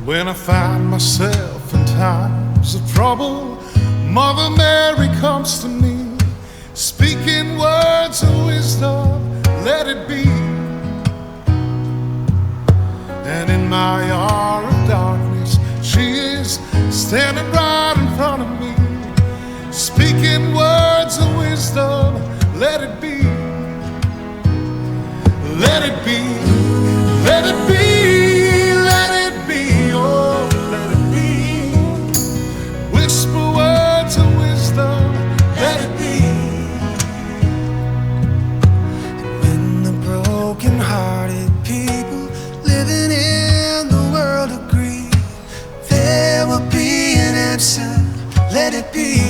When I find myself in times of trouble, Mother Mary comes to me, speaking words of wisdom, let it be. And in my hour of darkness, she is standing right in front of me, speaking words of wisdom, let it be. Let it be, let it be, let it be, oh, let it be. Whisper words of wisdom, let it be. When the broken-hearted people living in the world agree, there will be an answer, let it be.